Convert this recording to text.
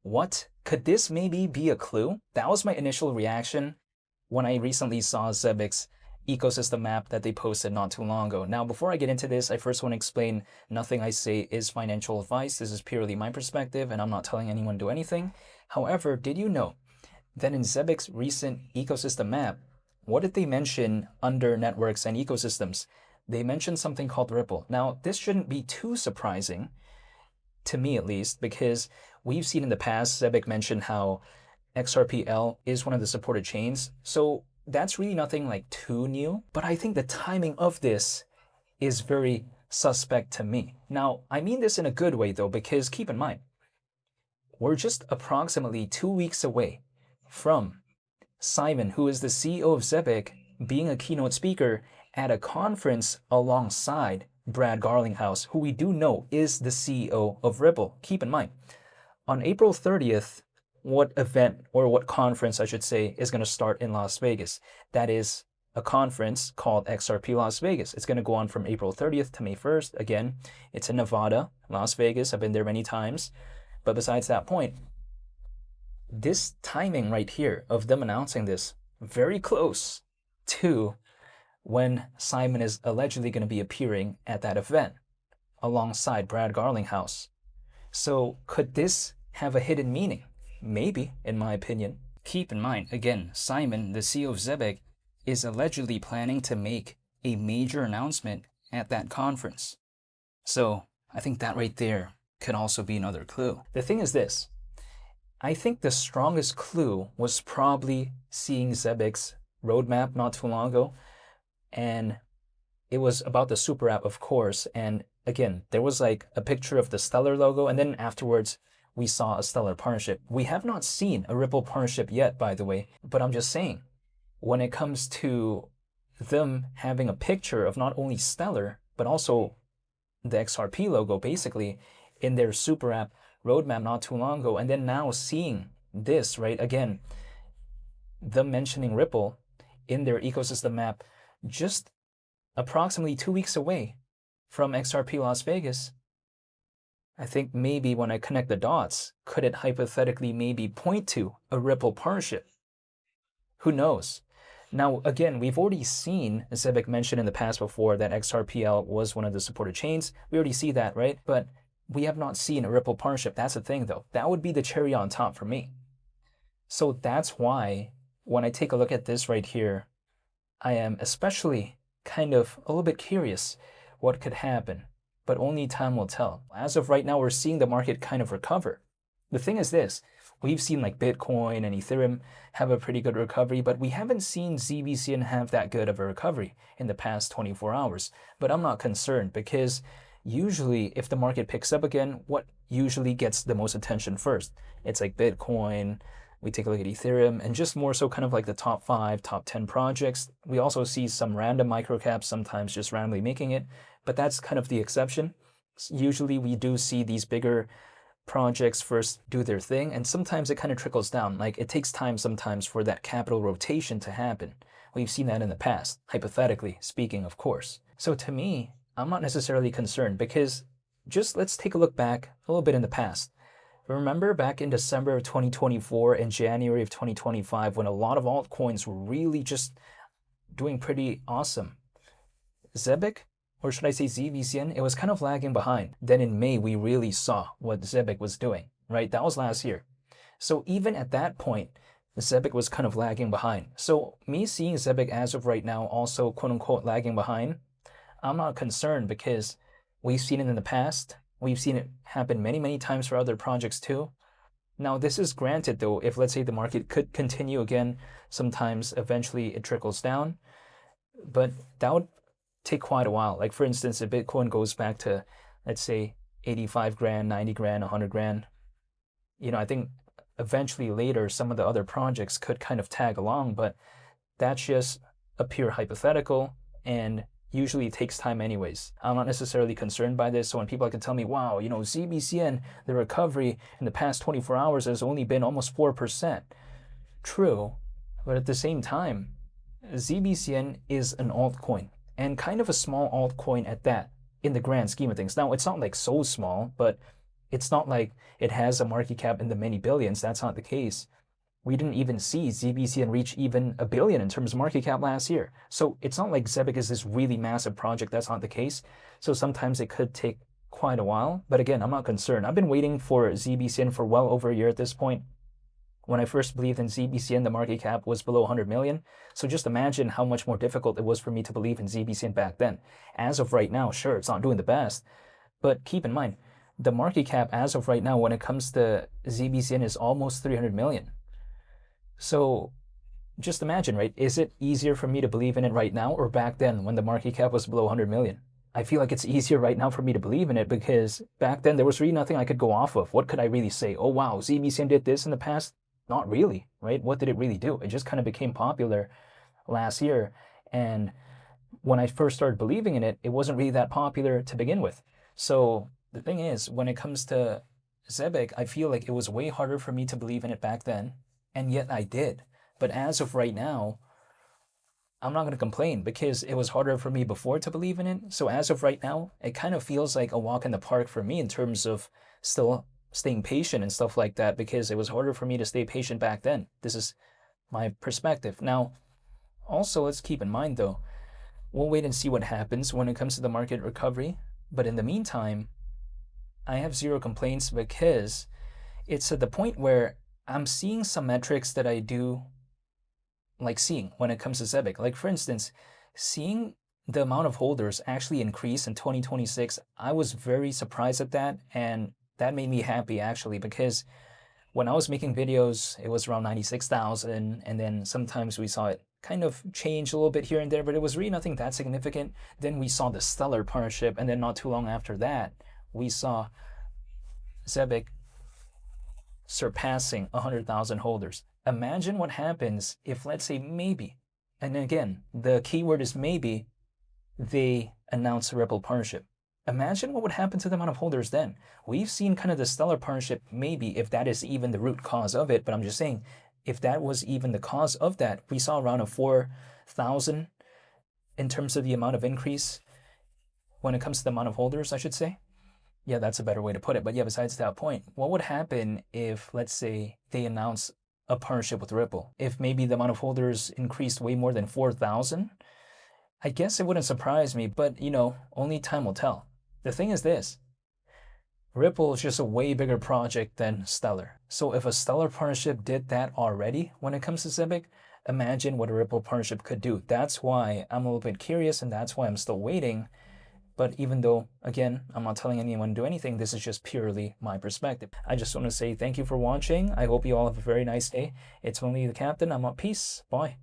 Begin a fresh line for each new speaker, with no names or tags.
what? Could this maybe be a clue? That was my initial reaction when I recently saw Zebec's ecosystem map that they posted not too long ago. Now, before I get into this, I first want to explain nothing I say is financial advice. This is purely my perspective, and I'm not telling anyone to do anything. However, did you know that in Zebec's recent ecosystem map, what did they mention under networks and ecosystems? They mentioned something called Ripple. Now, this shouldn't be too surprising, to me at least, because we've seen in the past, Zebec mentioned how XRPL is one of the supported chains. So that's really nothing like too new. But I think the timing of this is very suspect to me. Now, I mean this in a good way though, because keep in mind, we're just approximately 2 weeks away from Simon, who is the CEO of Zebec, being a keynote speaker at a conference alongside Brad Garlinghouse, who we do know is the CEO of Ripple. Keep in mind, on April 30th, what event, or what conference I should say, is going to start in Las Vegas? That is a conference called XRP Las Vegas. It's going to go on from April 30th to May 1st. Again, it's in Nevada, Las Vegas. I've been there many times. But besides that point, this timing right here of them announcing this, very close to when Simon is allegedly going to be appearing at that event alongside Brad Garlinghouse. So could this have a hidden meaning? Maybe, in my opinion. Keep in mind, again, Simon, the CEO of Zebec, is allegedly planning to make a major announcement at that conference. So I think that right there could also be another clue. The thing is this, I think the strongest clue was probably seeing Zebec's roadmap not too long ago, and it was about the super app, of course. And again, there was like a picture of the Stellar logo, and then afterwards we saw a Stellar partnership. We have not seen a Ripple partnership yet, by the way, but I'm just saying, when it comes to them having a picture of not only Stellar, but also the XRP logo, basically, in their super app roadmap not too long ago, and then now seeing this, right, again, them mentioning Ripple in their ecosystem map just approximately 2 weeks away from XRP Las Vegas, I think maybe when I connect the dots, could it hypothetically maybe point to a Ripple partnership? Who knows? Now, again, we've already seen Zebec mention in the past before that XRPL was one of the supported chains. We already see that, right? But we have not seen a Ripple partnership. That's the thing, though. That would be the cherry on top for me. So that's why when I take a look at this right here, I am especially kind of a little bit curious what could happen, but only time will tell. As of right now, we're seeing the market kind of recover. The thing is this, we've seen like Bitcoin and Ethereum have a pretty good recovery, but we haven't seen ZBCN have that good of a recovery in the past 24 hours. But I'm not concerned because usually if the market picks up again, what usually gets the most attention first? It's like Bitcoin, we take a look at Ethereum, and just more so kind of like the top 5, top 10 projects. We also see some random microcaps sometimes just randomly making it, but that's kind of the exception. Usually we do see these bigger projects first do their thing, and sometimes it kind of trickles down. Like it takes time sometimes for that capital rotation to happen. We've seen that in the past, hypothetically speaking, of course. So to me, I'm not necessarily concerned because just let's take a look back a little bit in the past. Remember back in December of 2024 and January of 2025 when a lot of altcoins were really just doing pretty awesome. Zebec, or should I say ZBCN, it was kind of lagging behind. Then in May, we really saw what Zebec was doing, right? That was last year. So even at that point, Zebec was kind of lagging behind. So me seeing Zebec as of right now also quote unquote lagging behind, I'm not concerned because we've seen it in the past. We've seen it happen many, many times for other projects too. Now, this is granted though, if let's say the market could continue again, sometimes eventually it trickles down, but that would take quite a while. Like for instance, if Bitcoin goes back to, let's say 85 grand, 90 grand, 100 grand, I think eventually later some of the other projects could kind of tag along, but that's just a pure hypothetical and usually it takes time anyways. I'm not necessarily concerned by this. So when people can tell me, wow, ZBCN, the recovery in the past 24 hours has only been almost 4%. True, but at the same time, ZBCN is an altcoin and kind of a small altcoin at that in the grand scheme of things. Now, it's not like so small, but It's not like it has a market cap in the many billions. That's not the case. We didn't even see ZBCN reach even a billion in terms of market cap last year. So it's not like Zebec is this really massive project. That's not the case. So sometimes it could take quite a while. But again, I'm not concerned. I've been waiting for ZBCN for well over a year at this point. When I first believed in ZBCN, the market cap was below 100 million. So just imagine how much more difficult it was for me to believe in ZBCN back then. As of right now, sure, it's not doing the best. But keep in mind, the market cap as of right now, when it comes to ZBCN, is almost 300 million. So just imagine, right? Is it easier for me to believe in it right now or back then when the market cap was below 100 million? I feel like it's easier right now for me to believe in it because back then there was really nothing I could go off of. What could I really say? Oh, wow, ZBCN did this in the past? Not really, right? What did it really do? It just kind of became popular last year. And when I first started believing in it, it wasn't really that popular to begin with. So the thing is, when it comes to Zebec, I feel like it was way harder for me to believe in it back then, and yet I did. But as of right now, I'm not going to complain because it was harder for me before to believe in it. So as of right now, it kind of feels like a walk in the park for me in terms of still staying patient and stuff like that because it was harder for me to stay patient back then. This is my perspective. Now, also, let's keep in mind though, we'll wait and see what happens when it comes to the market recovery. But in the meantime, I have zero complaints because it's at the point where I'm seeing some metrics that I do like seeing when it comes to Zebec. Like for instance, seeing the amount of holders actually increase in 2026, I was very surprised at that. And that made me happy actually, because when I was making videos, it was around 96,000. And then sometimes we saw it kind of change a little bit here and there, but it was really nothing that significant. Then we saw the stellar partnership. And then not too long after that, we saw Zebec surpassing 100,000 holders. Imagine what happens if, let's say, maybe, and again, the keyword is maybe, they announce a Ripple partnership. Imagine what would happen to the amount of holders then. We've seen kind of the stellar partnership, maybe, if that is even the root cause of it, but I'm just saying, if that was even the cause of that, we saw around a 4,000 in terms of the amount of increase when it comes to the amount of holders, I should say. Yeah, that's a better way to put it. But yeah, besides that point, what would happen if, let's say, they announce a partnership with Ripple? If maybe the amount of holders increased way more than 4,000, I guess it wouldn't surprise me, but you know, only time will tell. The thing is this, Ripple is just a way bigger project than Stellar. So if a Stellar partnership did that already when it comes to Zebec, imagine what a Ripple partnership could do. That's why I'm a little bit curious, and that's why I'm still waiting. But even though, again, I'm not telling anyone to do anything, this is just purely my perspective. I just want to say thank you for watching. I hope you all have a very nice day. It's only the Captain. I'm out. Peace. Bye.